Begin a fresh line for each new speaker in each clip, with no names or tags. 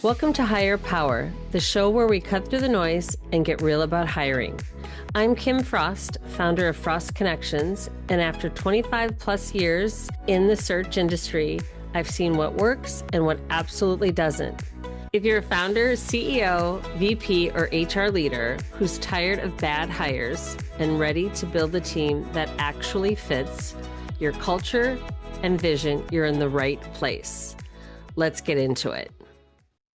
Welcome to Hire Power, the show where we cut through the noise and get real about hiring. I'm Kim Frost, founder of Frost Connections, and after 25 plus years in the search industry, I've seen what works and what absolutely doesn't. If you're a founder, CEO, VP, or HR leader who's tired of bad hires and ready to build a team that actually fits your culture and vision, you're in the right place. Let's get into it.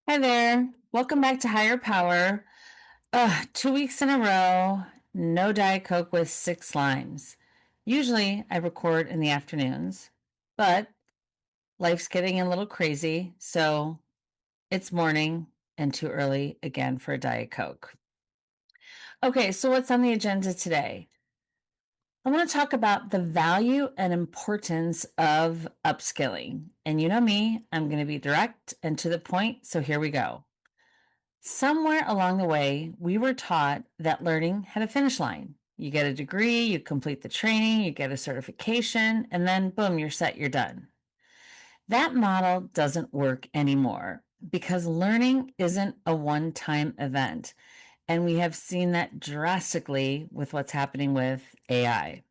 Hi there. Welcome back to Higher Power. 2 weeks in a row, no Diet Coke with 6 limes. Usually I record in the afternoons, but life's getting a little crazy, so it's morning and too early again for a Diet Coke. Okay, so what's on the agenda today? I want to talk about the value and importance of upskilling. And you know me, I'm going to be direct and to the point, so here we go. Somewhere along the way, we were taught that learning had a finish line. You get a degree, you complete the training, you get a certification, and then boom, you're set, you're done. That model doesn't work anymore because learning isn't a one-time event. And we have seen that drastically with what's happening with AI.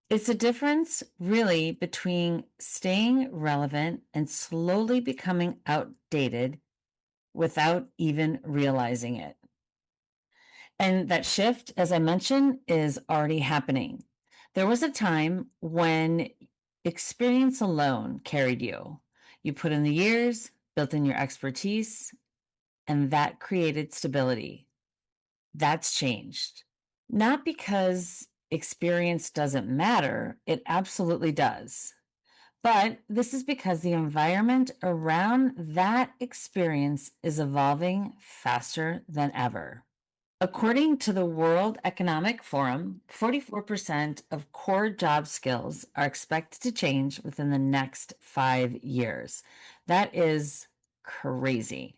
It's a difference really between staying relevant and slowly becoming outdated without even realizing it. And that shift, as I mentioned, is already happening. There was a time when experience alone carried you. You put in the years, built in your expertise, and that created stability. That's changed. Not because experience doesn't matter, it absolutely does. But this is because the environment around that experience is evolving faster than ever. According to the World Economic Forum, 44% of core job skills are expected to change within the next 5 years. That is crazy.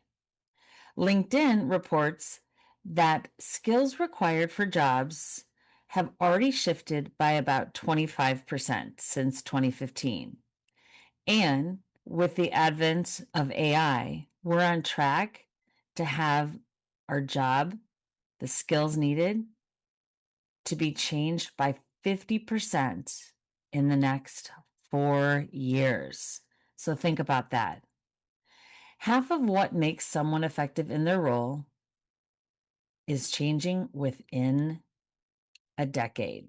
LinkedIn reports that skills required for jobs have already shifted by about 25% since 2015. And with the advent of AI, we're on track to have our job, the skills needed, to be changed by 50% in the next 4 years. So think about that. Half of what makes someone effective in their role is changing within a decade.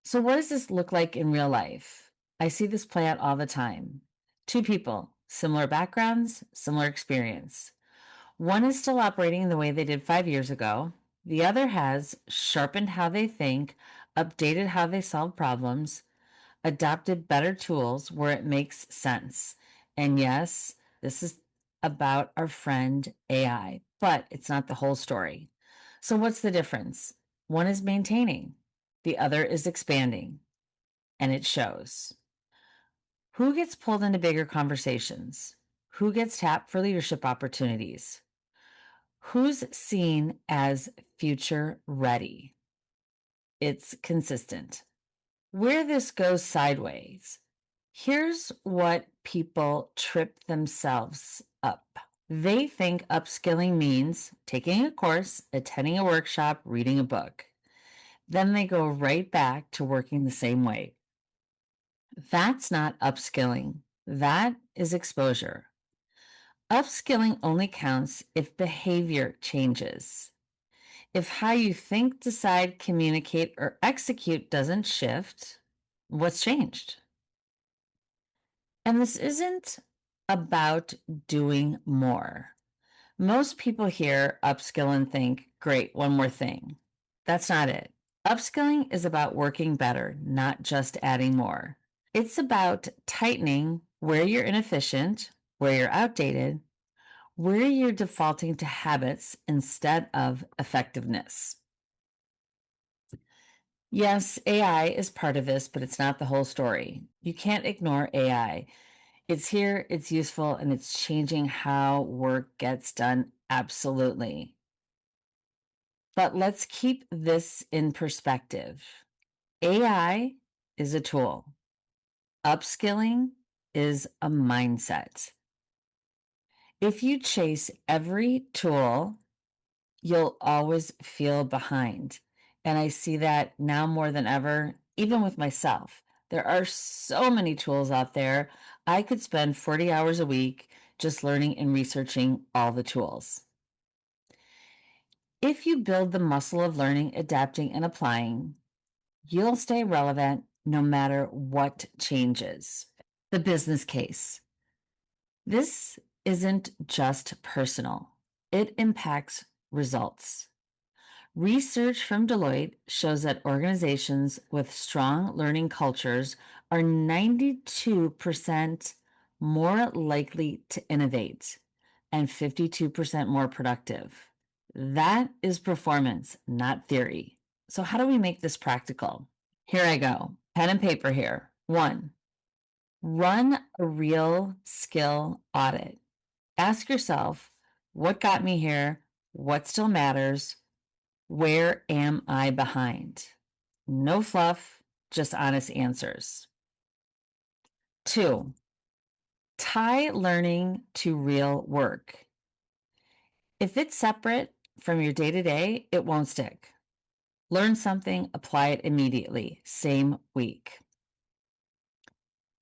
So, what does this look like in real life? I see this play out all the time. 2 people, similar backgrounds, similar experience. One is still operating the way they did 5 years ago. The other has sharpened how they think, updated how they solve problems, adopted better tools where it makes sense. And yes, this is about our friend AI, but it's not the whole story. So, what's the difference? One is maintaining, the other is expanding, and it shows. Who gets pulled into bigger conversations? Who gets tapped for leadership opportunities? Who's seen as future ready? It's consistent. Where this goes sideways, here's what people trip themselves up. They think upskilling means taking a course, attending a workshop, reading a book. Then they go right back to working the same way. That's not upskilling. That is exposure. Upskilling only counts if behavior changes. If how you think, decide, communicate, or execute doesn't shift, what's changed? And this isn't about doing more. Most people hear upskill and think, great, one more thing. That's not it. Upskilling is about working better, not just adding more. It's about tightening where you're inefficient, where you're outdated, where you're defaulting to habits instead of effectiveness. Yes, AI is part of this, but it's not the whole story. You can't ignore AI. It's here, it's useful, and it's changing how work gets done. Absolutely. But let's keep this in perspective. AI is a tool. Upskilling is a mindset. If you chase every tool, you'll always feel behind. And I see that now more than ever, even with myself. There are so many tools out there. I could spend 40 hours a week just learning and researching all the tools. If you build the muscle of learning, adapting, and applying, you'll stay relevant no matter what changes. The business case. This isn't just personal, it impacts results. Research from Deloitte shows that organizations with strong learning cultures are 92% more likely to innovate and 52% more productive. That is performance, not theory. So, how do we make this practical? Here I go. Pen and paper here. 1, run a real skill audit. Ask yourself, what got me here? What still matters? Where am I behind? No fluff, just honest answers. 2, tie learning to real work. If it's separate from your day to day, it won't stick. Learn something, apply it immediately, same week.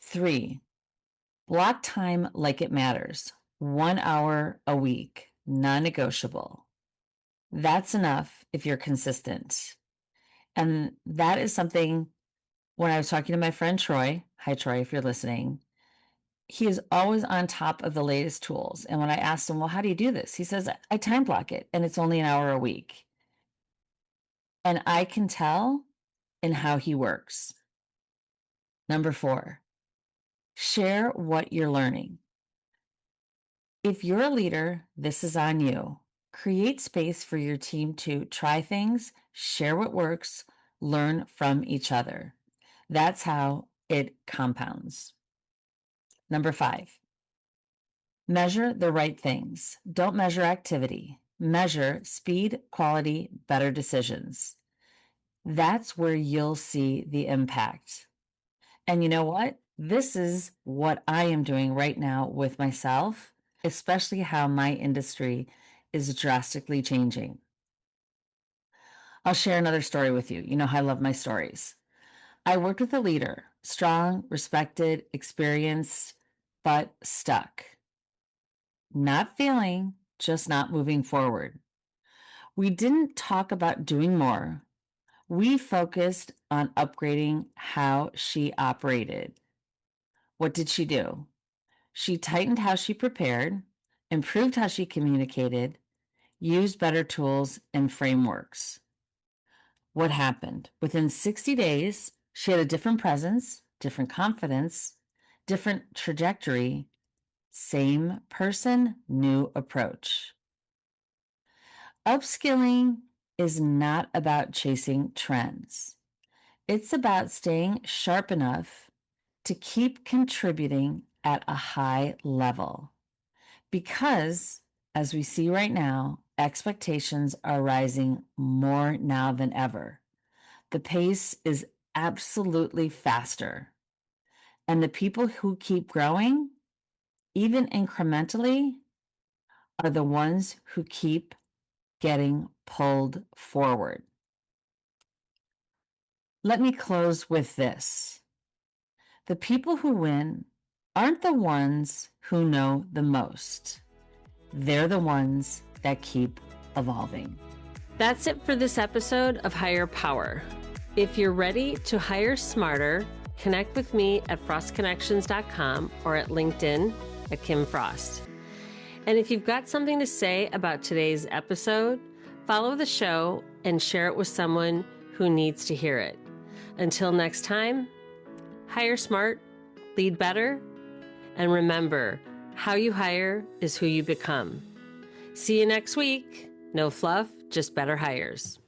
3, block time like it matters. 1 hour a week, non negotiable. That's enough if you're consistent. And that is something when I was talking to my friend Troy, hi Troy, if you're listening, he is always on top of the latest tools. And when I asked him, well, how do you do this? He says, I time block it and it's only an hour a week. And I can tell in how he works. Number 4, share what you're learning. If you're a leader, this is on you. Create space for your team to try things, share what works, learn from each other. That's how it compounds. Number 5, measure the right things. Don't measure activity. Measure speed, quality, better decisions. That's where you'll see the impact. And you know what? This is what I am doing right now with myself, especially how my industry is drastically changing. I'll share another story with you. You know how I love my stories. I worked with a leader, strong, respected, experienced, but stuck. Not failing, just not moving forward. We didn't talk about doing more. We focused on upgrading how she operated. What did she do? She tightened how she prepared, improved how she communicated, used better tools and frameworks. What happened? Within 60 days, she had a different presence, different confidence, different trajectory, same person, new approach. Upskilling is not about chasing trends. It's about staying sharp enough to keep contributing at a high level. Because, as we see right now, expectations are rising more now than ever. The pace is absolutely faster. And the people who keep growing, even incrementally, are the ones who keep getting pulled forward. Let me close with this. The people who win aren't the ones who know the most. They're the ones that keep evolving.
That's it for this episode of Higher Power. If you're ready to hire smarter, connect with me at frostconnections.com or at LinkedIn at Kim Frost. And if you've got something to say about today's episode, follow the show and share it with someone who needs to hear it. Until next time, hire smart, lead better, and remember, how you hire is who you become. See you next week. No fluff, just better hires.